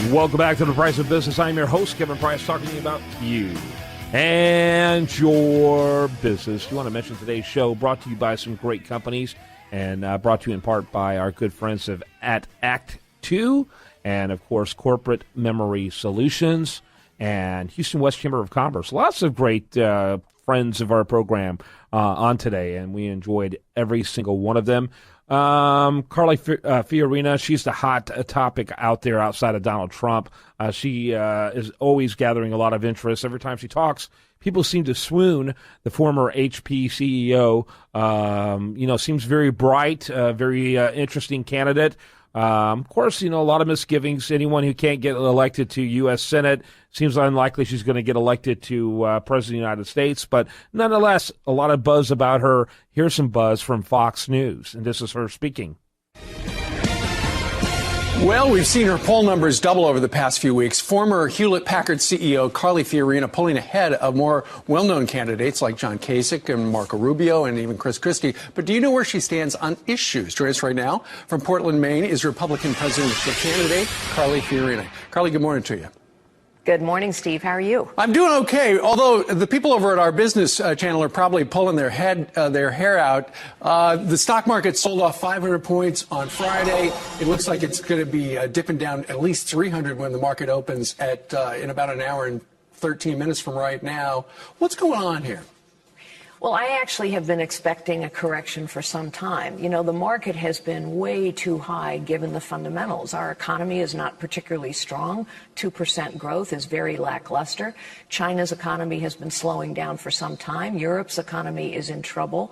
Welcome back to The Price of Business. I'm your host, Kevin Price, talking to you about you and your business. You want to mention today's show brought to you by some great companies and brought to you in part by our good friends at Act 2 and, of course, Corporate Memory Solutions and Houston West Chamber of Commerce. Lots of great friends of our program on today, and we enjoyed every single one of them. Carly Fiorina, she's the hot topic out there outside of Donald Trump. She is always gathering a lot of interest. Every time she talks, people seem to swoon. The former HP CEO, seems very bright, very interesting candidate. Of course, a lot of misgivings. Anyone who can't get elected to U.S. Senate seems unlikely she's going to get elected to President of the United States. But nonetheless, a lot of buzz about her. Here's some buzz from Fox News, and this is her speaking. Well, we've seen her poll numbers double over the past few weeks. Former Hewlett-Packard CEO Carly Fiorina pulling ahead of more well-known candidates like John Kasich and Marco Rubio and even Chris Christie. But do you know where she stands on issues? Joining us right now from Portland, Maine, is Republican presidential candidate Carly Fiorina. Carly, good morning to you. Good morning, Steve. How are you? I'm doing okay, although the people over at our business channel are probably pulling their hair out. The stock market sold off 500 points on Friday. It looks like it's going to be dipping down at least 300 when the market opens in about an hour and 13 minutes from right now. What's going on here? Well, I actually have been expecting a correction for some time. The market has been way too high given the fundamentals. Our economy is not particularly strong. 2% growth is very lackluster. China's economy has been slowing down for some time. Europe's economy is in trouble.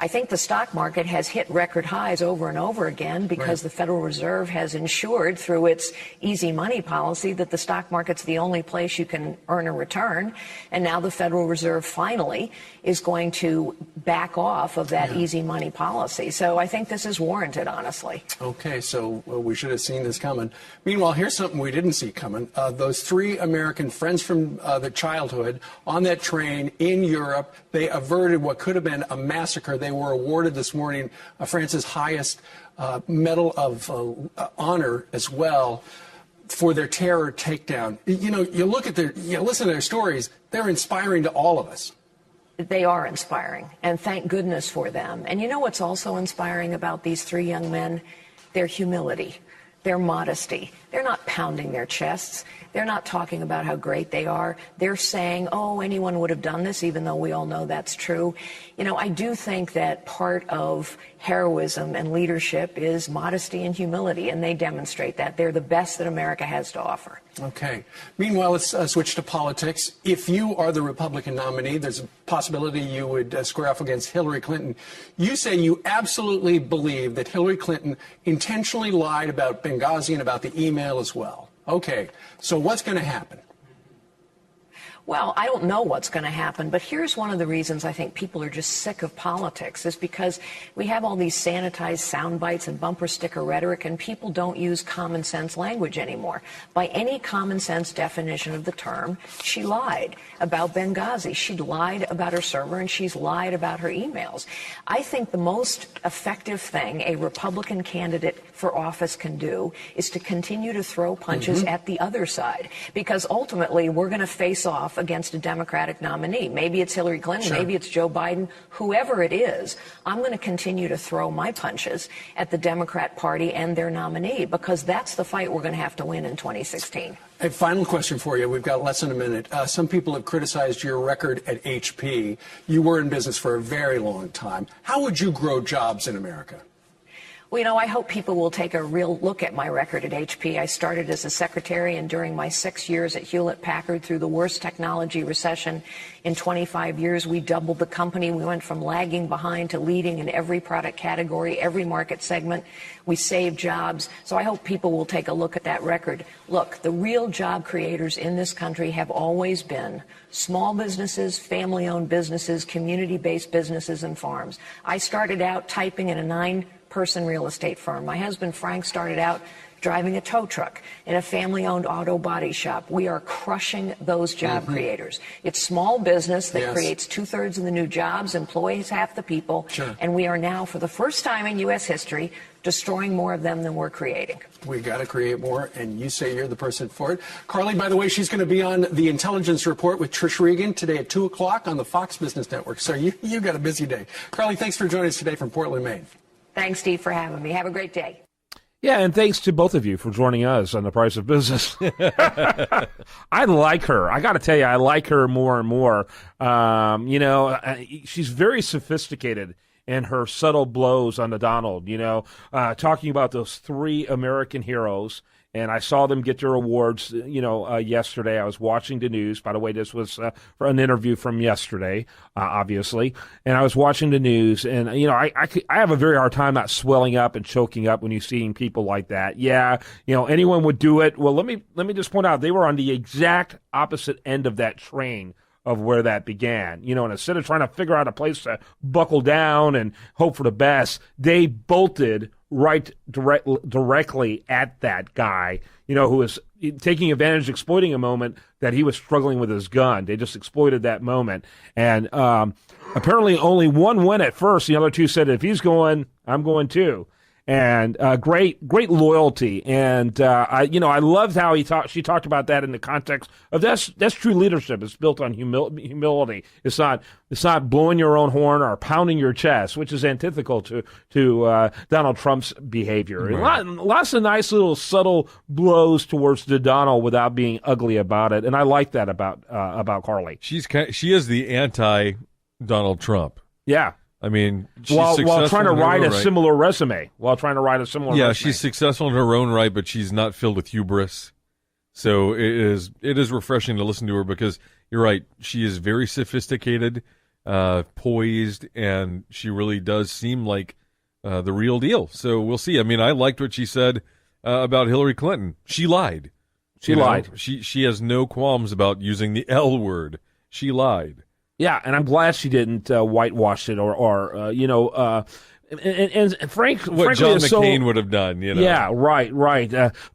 I think the stock market has hit record highs over and over again because the Federal Reserve has ensured through its easy money policy that the stock market's the only place you can earn a return. And now the Federal Reserve finally is going to back off of that easy money policy. So I think this is warranted, honestly. Okay, so we should have seen this coming. Meanwhile, here's something we didn't see coming. Those three American friends from their childhood on that train in Europe, they averted what could have been a massacre. They were awarded this morning France's highest medal of honor as well for their terror takedown. You listen to their stories. They're inspiring to all of us. They are inspiring, and thank goodness for them. And you know what's also inspiring about these three young men? Their humility, their modesty. They're not pounding their chests. They're not talking about how great they are. They're saying, oh, anyone would have done this, even though we all know that's true. I do think that part of heroism and leadership is modesty and humility, and they demonstrate that. They're the best that America has to offer. Okay. Meanwhile, let's switch to politics. If you are the Republican nominee, there's a possibility you would square off against Hillary Clinton. You say you absolutely believe that Hillary Clinton intentionally lied about Benghazi and about the email as well. Okay. So what's going to happen? Well, I don't know what's going to happen, but here's one of the reasons I think people are just sick of politics is because we have all these sanitized sound bites and bumper sticker rhetoric, and people don't use common sense language anymore. By any common sense definition of the term, she lied about Benghazi. She lied about her server, and she's lied about her emails. I think the most effective thing a Republican candidate for office can do is to continue to throw punches at the other side, because ultimately we're going to face off against a Democratic nominee. Maybe it's Hillary Clinton, maybe it's Joe Biden, whoever it is. I'm going to continue to throw my punches at the Democrat Party and their nominee, because that's the fight we're going to have to win in 2016. A final question for you. We've got less than a minute. Some people have criticized your record at HP. You were in business for a very long time. How would you grow jobs in America? Well, I hope people will take a real look at my record at HP. I started as a secretary, and during my 6 years at Hewlett-Packard, through the worst technology recession in 25 years, we doubled the company. We went from lagging behind to leading in every product category, every market segment. We saved jobs. So I hope people will take a look at that record. Look, the real job creators in this country have always been small businesses, family-owned businesses, community-based businesses, and farms. I started out typing in a 9-person real estate firm. My husband, Frank, started out driving a tow truck in a family-owned auto body shop. We are crushing those job creators. It's small business that creates 2/3 of the new jobs, employs half the people, and we are now, for the first time in U.S. history, destroying more of them than we're creating. We got to create more, and you say you're the person for it. Carly, by the way, she's going to be on the Intelligence Report with Trish Regan today at 2 o'clock on the Fox Business Network. So you got a busy day. Carly, thanks for joining us today from Portland, Maine. Thanks, Steve, for having me. Have a great day. Yeah, and thanks to both of you for joining us on The Price of Business. I like her. I got to tell you, I like her more and more. She's very sophisticated in her subtle blows on the Donald, talking about those three American heroes. And I saw them get their awards, yesterday. I was watching the news. By the way, this was for an interview from yesterday, obviously. And I was watching the news, and, I have a very hard time not swelling up and choking up when you're seeing people like that. Yeah, anyone would do it. Well, let me just point out, they were on the exact opposite end of that train of where that began. And instead of trying to figure out a place to buckle down and hope for the best, they bolted right directly at that guy, who was taking advantage, exploiting a moment that he was struggling with his gun. They just exploited that moment. And apparently only one went at first. The other two said, if he's going, I'm going too. And great loyalty, and I loved how she talked about that in the context of that's true leadership. It's built on humility. It's not blowing your own horn or pounding your chest, which is antithetical to Donald Trump's behavior. Right. Lots of nice little subtle blows towards the Donald without being ugly about it, and I like that about Carly. She is the anti Donald Trump. Yeah. I mean, she's while trying to ride a right. similar resume. Yeah, she's successful in her own right, but she's not filled with hubris. So it is refreshing to listen to her because you're right. She is very sophisticated, poised, and she really does seem like the real deal. So we'll see. I mean, I liked what she said about Hillary Clinton. She lied. She lied. She has no qualms about using the L word. She lied. Yeah, and I'm glad she didn't whitewash it or frankly, what John McCain would have done, Yeah, right.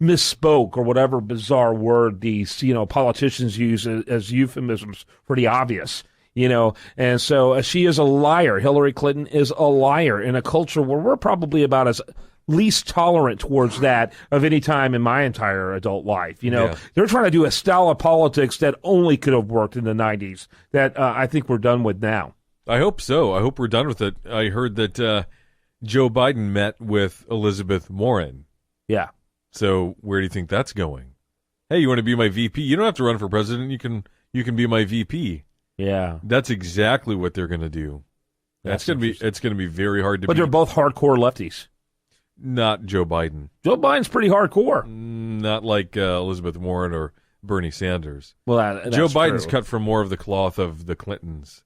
Misspoke or whatever bizarre word these politicians use as euphemisms for the obvious. And so she is a liar. Hillary Clinton is a liar in a culture where we're probably about as least tolerant towards that of any time in my entire adult life. They're trying to do a style of politics that only could have worked in the 90s that I think we're done with now. I hope so. I hope we're done with it. I heard that Joe Biden met with Elizabeth Warren. Yeah. So where do you think that's going? Hey, you want to be my VP? You don't have to run for president. You can be my VP. Yeah. That's exactly what they're going to do. It's going to be very hard to beat. But they're both hardcore lefties. Not Joe Biden. Joe Biden's pretty hardcore. Not like Elizabeth Warren or Bernie Sanders. Well, that's Joe Biden's true. cut from more of the cloth of the Clintons,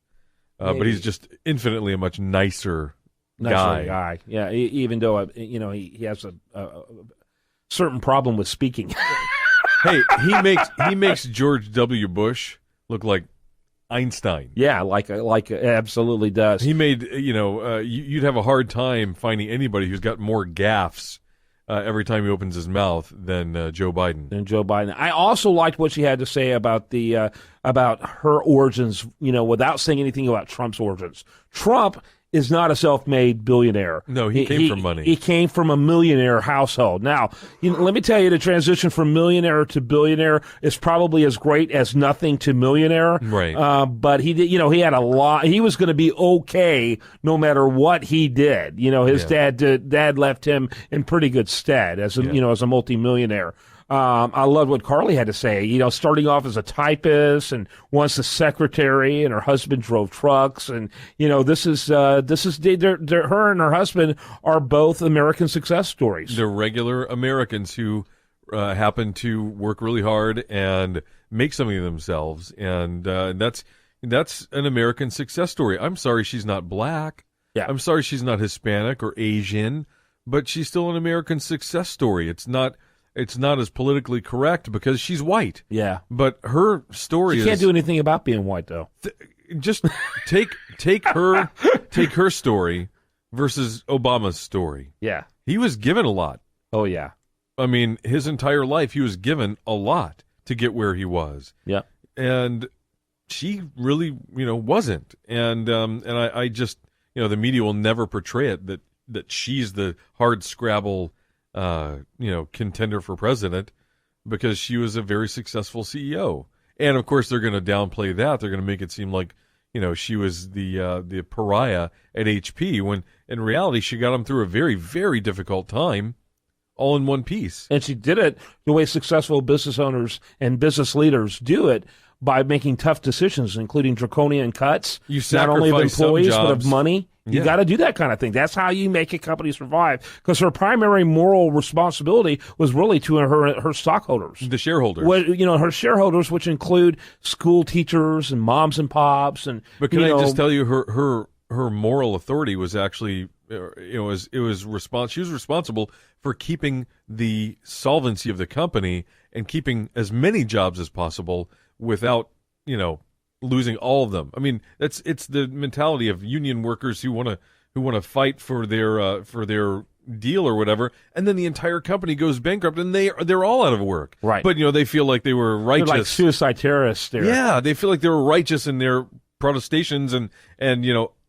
but he's just infinitely a much nicer guy. Yeah, even though he has a certain problem with speaking. Hey, he makes George W. Bush look like Einstein. Yeah, like absolutely does. He made you'd have a hard time finding anybody who's got more gaffes every time he opens his mouth than Joe Biden. I also liked what she had to say about about her origins. Without saying anything about Trump's origins. Trump is not a self-made billionaire. No, he came from money. He came from a millionaire household. Now, let me tell you, the transition from millionaire to billionaire is probably as great as nothing to millionaire. Right. But he did, he had a lot. He was going to be okay no matter what he did. His dad left him in pretty good stead as a multimillionaire. I loved what Carly had to say, starting off as a typist and once a secretary, and her husband drove trucks. And, her and her husband are both American success stories. They're regular Americans who happen to work really hard and make something of themselves. And that's an American success story. I'm sorry she's not black. Yeah. I'm sorry she's not Hispanic or Asian, but she's still an American success story. It's not as politically correct because she's white. Yeah. But her story She can't do anything about being white, though. Just take her story versus Obama's story. Yeah. He was given a lot. Oh, yeah. I mean, his entire life he was given a lot to get where he was. Yeah. And she really, wasn't. And I just, the media will never portray it that that she's the hard scrabble, contender for president because she was a very successful CEO. And of course, they're going to downplay that. They're going to make it seem like, she was the pariah at HP, when in reality she got them through a very, very difficult time, all in one piece. And she did it the way successful business owners and business leaders do it, by making tough decisions, including draconian cuts, not only of employees but of money. You got to do that kind of thing. That's how you make a company survive. Because her primary moral responsibility was really to her stockholders, the shareholders. Her shareholders, which include school teachers and moms and pops. But can I just tell you, her moral authority was actually, she was responsible for keeping the solvency of the company and keeping as many jobs as possible without, losing all of them. I mean, it's the mentality of union workers who want to fight for their deal or whatever, and then the entire company goes bankrupt and they're all out of work. Right. But they feel like they were righteous. They're like suicide terrorists there. Yeah, they feel like they were righteous in their protestations, and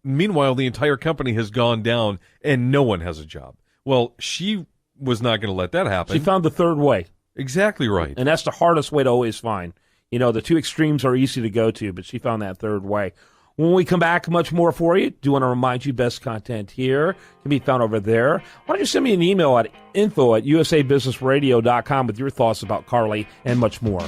meanwhile the entire company has gone down and no one has a job. Well, she was not going to let that happen. She found the third way. Exactly right. And that's the hardest way to always find. The two extremes are easy to go to, but she found that third way. When we come back, much more for you. Do want to remind you, best content here can be found over there. Why don't you send me an email at info@usabusinessradio.com with your thoughts about Carly and much more.